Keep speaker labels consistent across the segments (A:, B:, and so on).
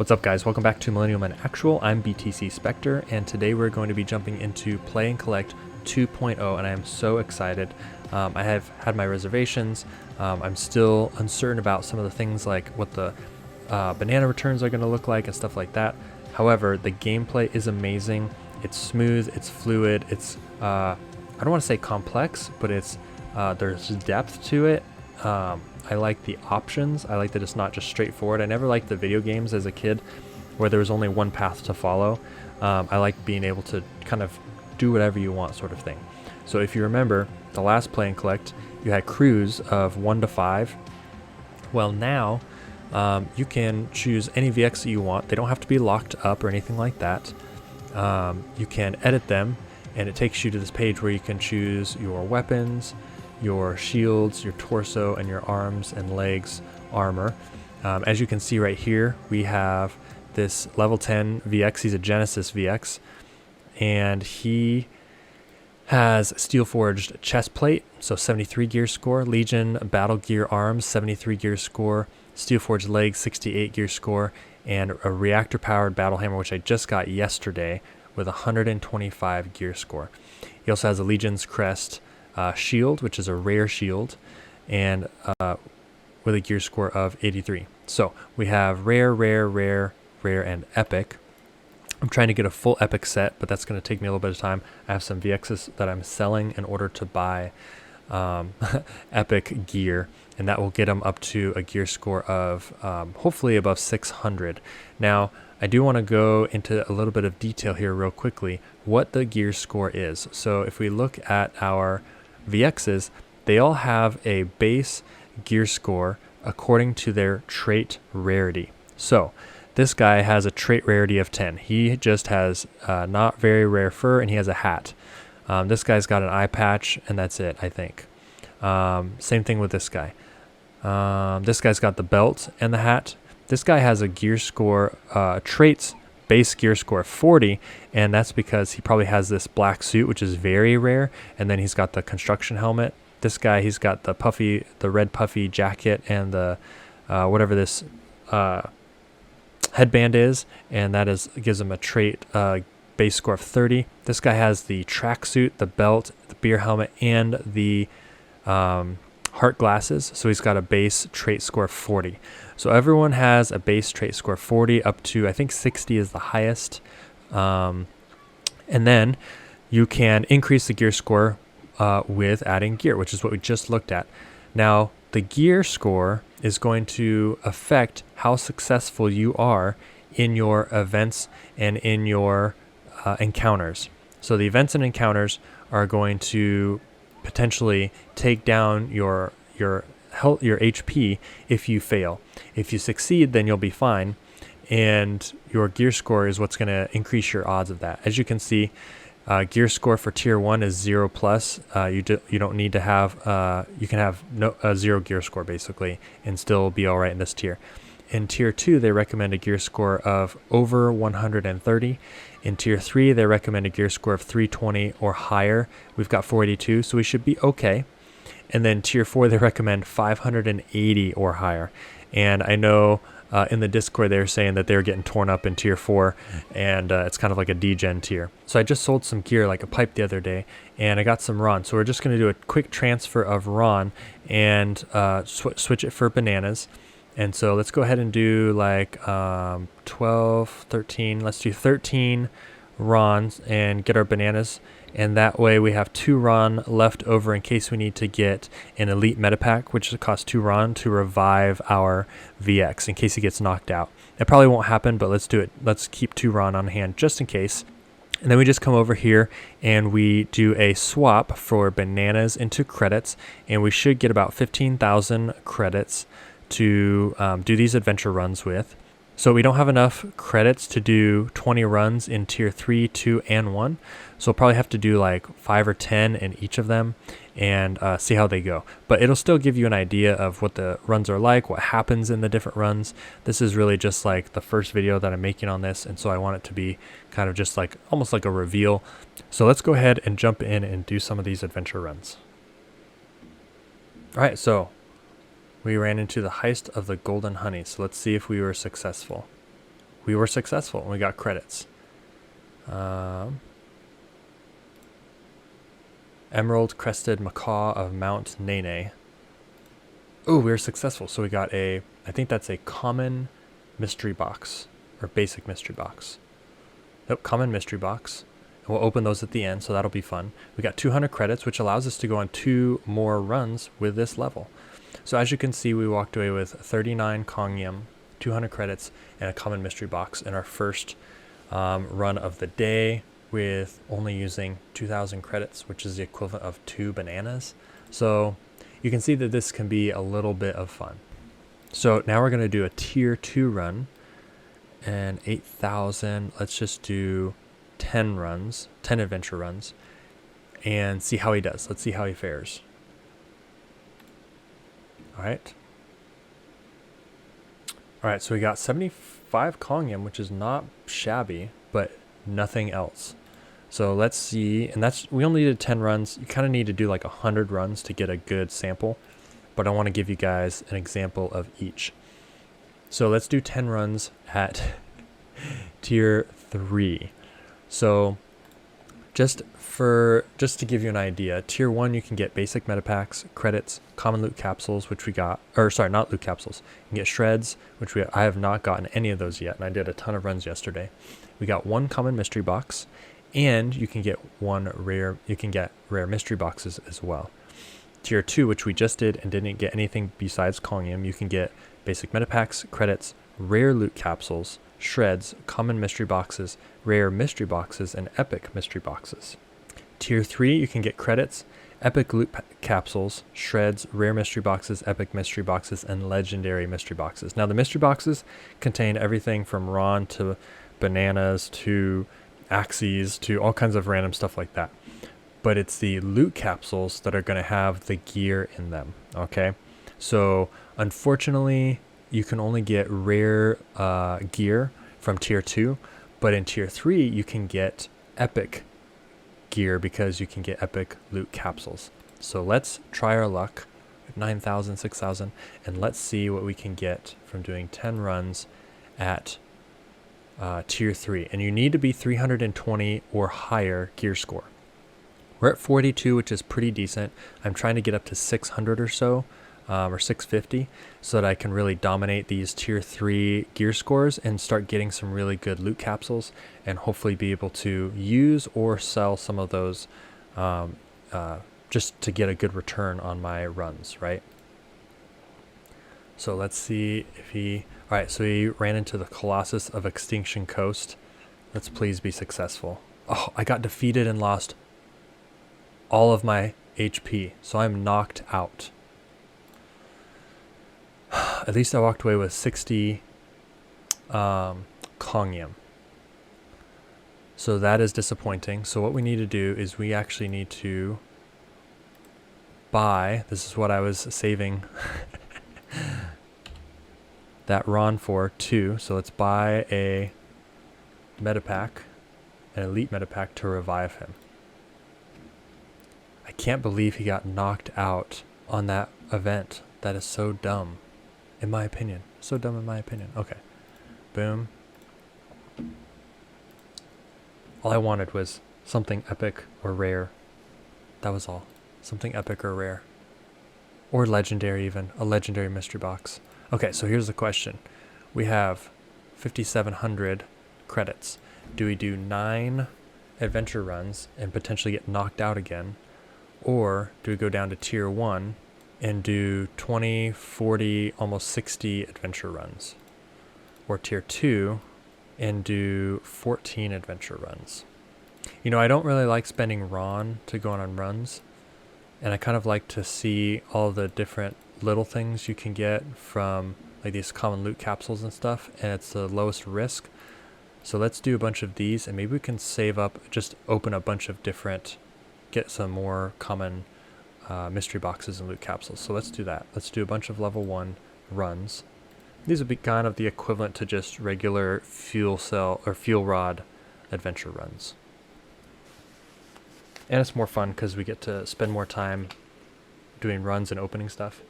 A: What's up, guys? Welcome back to Millennium and Actual. I'm BTC Spectre, and today we're going to be jumping into Play and Collect 2.0, and I am so excited. I have had my reservations. I'm still uncertain about some of the things like what the banana returns are going to look like and stuff like that. However, the gameplay is amazing. It's smooth, it's fluid, it's I don't want to say complex, but it's there's depth to it. I like the options. I like that it's not just straightforward. I never liked the video games as a kid where there was only one path to follow. I like being able to kind of do whatever you want, sort of thing. So if you remember the last Play and Collect, you had crews of 1 to 5. Well, now you can choose any VX that you want. They don't have to be locked up or anything like that. You can edit them, and it takes you to this page where you can choose your weapons, your shields, your torso, and your arms and legs armor. As you can see right here, we have this level 10 VX. He's a Genesis VX, and he has steel forged chest plate, so 73 gear score, Legion battle gear arms, 73 gear score, steel forged legs, 68 gear score, and a reactor powered battle hammer, which I just got yesterday, with 125 gear score. He also has a Legion's crest shield, which is a rare shield, and with a gear score of 83. So we have rare, and epic. I'm trying to get a full epic set, but that's going to take me a little bit of time. I have some VXs that I'm selling in order to buy epic gear, and that will get them up to a gear score of hopefully above 600. Now, I do want to go into a little bit of detail here real quickly, what the gear score is. So if we look at our VXs, they all have a base gear score according to their trait rarity. So this guy has a trait rarity of 10. He just has not very rare fur, and he has a hat. This guy's got an eye patch, and that's it, I think. Same thing with this guy. This guy's got the belt and the hat. This guy has a gear score, traits base gear score of 40, and that's because he probably has this black suit, which is very rare, and then he's got the construction helmet. This guy, he's got the red puffy jacket and the whatever this headband is, and that gives him a trait base score of 30. This guy has the tracksuit, the belt, the beer helmet, and the heart glasses, so he's got a base trait score of 40. So everyone has a base trait score of 40 up to, I think 60 is the highest. And then you can increase the gear score with adding gear, which is what we just looked at. Now, the gear score is going to affect how successful you are in your events and in your encounters. So the events and encounters are going to potentially take down your health, your HP, if you fail. If you succeed, then you'll be fine, and your gear score is what's going to increase your odds of that. As you can see, gear score for tier 1 is 0 plus. You don't need to have you can have a 0 gear score basically and still be all right in this tier. In tier 2, they recommend a gear score of over 130. In tier 3, they recommend a gear score of 320 or higher. We've got 482, so we should be okay. And then tier 4, they recommend 580 or higher. And I know in the Discord they're saying that they're getting torn up in tier 4, and it's kind of like a degen tier. So I just sold some gear, like a pipe, the other day, and I got some Ron. So we're just going to do a quick transfer of Ron and switch it for bananas. And so let's go ahead and do like 12, 13. Let's do 13 Rons and get our bananas. And that way we have 2 Ron left over in case we need to get an elite meta pack, which costs 2 Ron to revive our VX in case he gets knocked out. It probably won't happen, but let's do it. Let's keep 2 Ron on hand just in case. And then we just come over here and we do a swap for bananas into credits, and we should get about 15,000 credits to do these adventure runs with. So we don't have enough credits to do 20 runs in tier 3, 2, and 1. So we'll probably have to do like 5 or 10 in each of them and see how they go. But it'll still give you an idea of what the runs are like, what happens in the different runs. This is really just like the first video that I'm making on this, and so I want it to be kind of just like almost like a reveal. So let's go ahead and jump in and do some of these adventure runs. All right, so we ran into the heist of the golden honey, so let's see if we were successful. we were successful and we got credits. Emerald Crested Macaw of Mount Nene. Oh, we were successful. So we got I think that's a common mystery box, or basic mystery box. Nope, common mystery box. And we'll open those at the end, so that'll be fun. We got 200 credits, which allows us to go on 2 more runs with this level. So as you can see, we walked away with 39 Kongyam, 200 credits, and a common mystery box in our first run of the day, with only using 2,000 credits, which is the equivalent of 2 bananas. So you can see that this can be a little bit of fun. So now we're going to do a tier 2 run, and 8,000. Let's just do 10 runs, 10 adventure runs, and see how he does. Let's see how he fares. All right. All right, so we got 75 Kongyam, which is not shabby, but nothing else. So let's see, and we only did 10 runs. You kind of need to do like 100 runs to get a good sample, but I want to give you guys an example of each. So let's do 10 runs at tier 3. So just to give you an idea, tier 1 you can get basic metapacks, credits, common loot capsules, which we got, or sorry, not loot capsules. You can get shreds, which I have not gotten any of those yet, and I did a ton of runs yesterday. We got 1 common mystery box, and you can get rare mystery boxes as well. Tier 2, which we just did and didn't get anything besides Kongyam, you can get basic metapacks, credits, rare loot capsules, shreds, common mystery boxes, rare mystery boxes, and epic mystery boxes. Tier 3, you can get credits, epic loot capsules, shreds, rare mystery boxes, epic mystery boxes, and legendary mystery boxes. Now the mystery boxes contain everything from Ron to bananas to axes to all kinds of random stuff like that. But it's the loot capsules that are going to have the gear in them, okay? So unfortunately, you can only get rare gear from tier 2, but in tier 3, you can get epic gear because you can get epic loot capsules. So let's try our luck, 9,000, 6,000, and let's see what we can get from doing 10 runs at tier 3. And you need to be 320 or higher gear score. We're at 42, which is pretty decent. I'm trying to get up to 600 or so, or 650, so that I can really dominate these tier 3 gear scores and start getting some really good loot capsules, and hopefully be able to use or sell some of those just to get a good return on my runs, right? So let's see if he... All right, so he ran into the Colossus of Extinction Coast. Let's please be successful. Oh, I got defeated and lost all of my HP, so I'm knocked out. At least I walked away with 60 Kongyam. So that is disappointing. So what we need to do is we actually need to buy, this is what I was saving that Ron for too. So let's buy a metapack, an elite metapack to revive him. I can't believe he got knocked out on that event. That is so dumb, in my opinion. So dumb in my opinion. Okay. Boom. All I wanted was something epic or rare. That was all. Something epic or rare. Or legendary even. A legendary mystery box. Okay, so here's the question. We have 5,700 credits. Do we do 9 adventure runs and potentially get knocked out again? Or do we go down to tier 1 and do 20, 40, almost 60 adventure runs? Or tier 2 and do 14 adventure runs? You know, I don't really like spending Ron to go on runs, and I kind of like to see all the different little things you can get from like these common loot capsules and stuff, and it's the lowest risk. So let's do a bunch of these, and maybe we can save up, just open a bunch of different, get some more common mystery boxes and loot capsules. So let's do that. Let's do a bunch of level 1 runs. These would be kind of the equivalent to just regular fuel cell or fuel rod adventure runs. And it's more fun because we get to spend more time doing runs and opening stuff.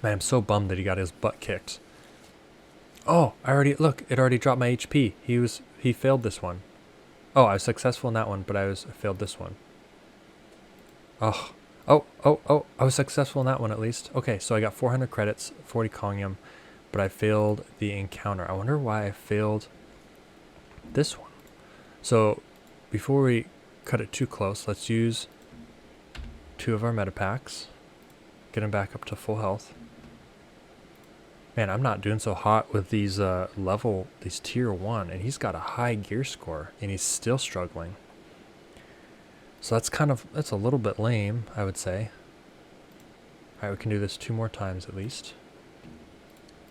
A: Man, I'm so bummed that he got his butt kicked. Oh, look, it already dropped my HP. He failed this one. Oh, I was successful in that one, but I failed this one. Oh, I was successful in that one at least. Okay, so I got 400 credits, 40 Kongium, but I failed the encounter. I wonder why I failed this one. So before we cut it too close, let's use 2 of our meta packs. Get him back up to full health. Man, I'm not doing so hot with these these tier 1, and he's got a high gear score, and he's still struggling. So that's a little bit lame, I would say. Alright, we can do this 2 more times at least.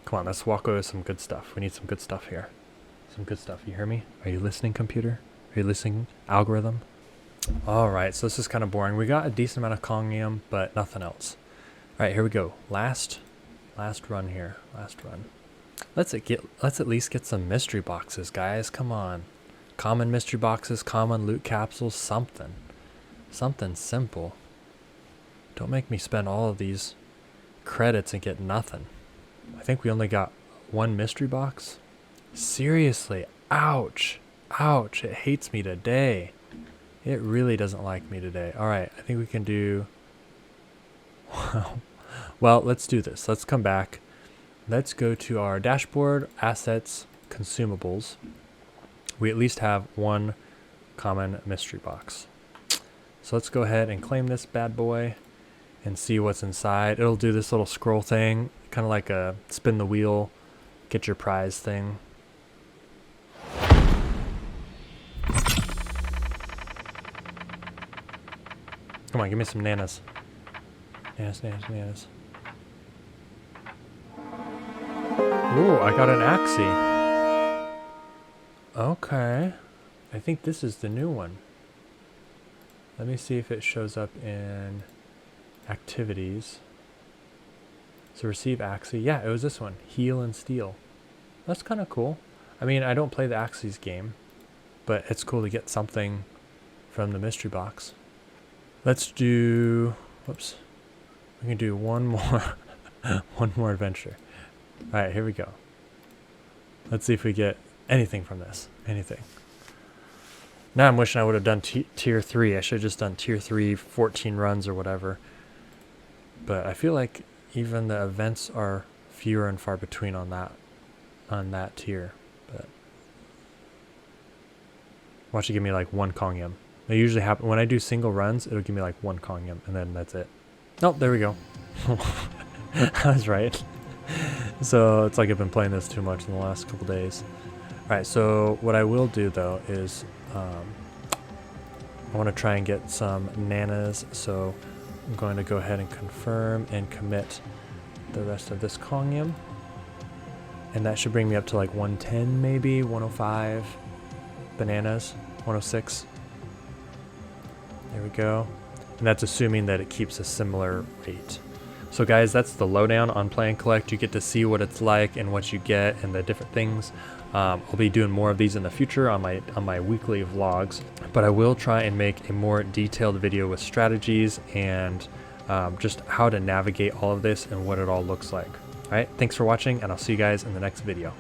A: Come on, let's walk over some good stuff. We need some good stuff here. Some good stuff. You hear me? Are you listening, computer? Are you listening, algorithm? Alright, so this is kind of boring. We got a decent amount of Kongium, but nothing else. Alright, here we go. Last run here. Last run. Let's at least get some mystery boxes, guys. Come on. Common mystery boxes, common loot capsules, something. Something simple. Don't make me spend all of these credits and get nothing. I think we only got 1 mystery box. Seriously. Ouch. Ouch. It hates me today. It really doesn't like me today. Alright, I think we can do... Well, let's do this. Let's come back. Let's go to our dashboard, assets, consumables. We at least have 1 common mystery box. So let's go ahead and claim this bad boy and see what's inside. It'll do this little scroll thing, kind of like a spin the wheel, get your prize thing. Come on, give me some nanas. Nanas. Ooh, I got an Axie. Okay. I think this is the new one. Let me see if it shows up in activities. So receive Axie. Yeah, it was this one. Heal and steal. That's kind of cool. I mean, I don't play the Axies game, but it's cool to get something from the mystery box. Let's do... Whoops. We can do one more. One more adventure. Alright, here we go. Let's see if we get anything from this. Anything. Now I'm wishing I would have done tier 3. I should have just done tier 3, 14 runs or whatever. But I feel like even the events are fewer and far between on that tier. But watch it give me like 1 Kongium. They usually happen when I do single runs, it'll give me like 1 Kongium and then that's it. Oh, there we go. I was right. So it's like I've been playing this too much in the last couple days. Alright, so what I will do though is I want to try and get some nanas, so I'm going to go ahead and confirm and commit the rest of this Kongium. And that should bring me up to like 110 maybe, 105 bananas, 106. There we go. And that's assuming that it keeps a similar rate. So guys, that's the lowdown on playing Kollect. You get to see what it's like and what you get and the different things. I'll be doing more of these in the future on my weekly vlogs, but I will try and make a more detailed video with strategies and just how to navigate all of this and what it all looks like. All right, thanks for watching, and I'll see you guys in the next video.